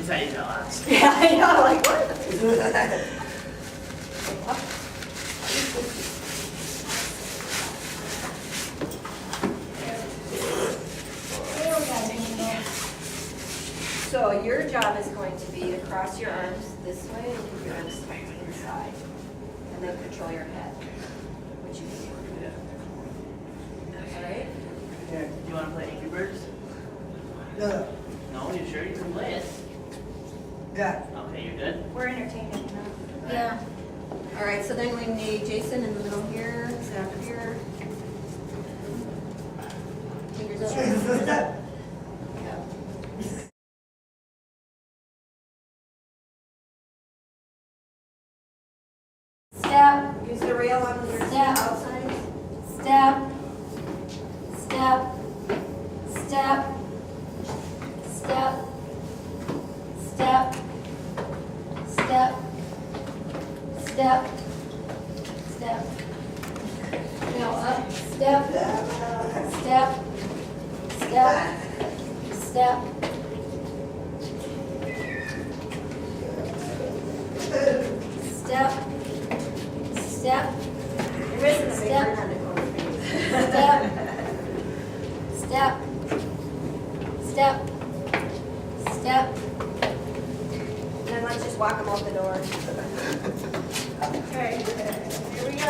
That's how you tell us. Yeah, I know, like, what? So your job is going to be to cross your arms this way and keep your arms inside. And then control your head, which you can do. All right? Here, do you want to play Angry Birds? Yeah. No, you sure you can play it? Yeah. Okay, you're good. We're entertaining enough. Yeah. All right, so then we need Jason in the middle here, Zach here. Fingers up. Yeah. Step, Use the rail on your Step. outside. step, step, step, step, step, step, step, step. Now up, step, step, step, step. Step, step, You're missing the big Step. bird on the corner. step, step, step, step. Then let's just walk them out the door. Okay, here we go.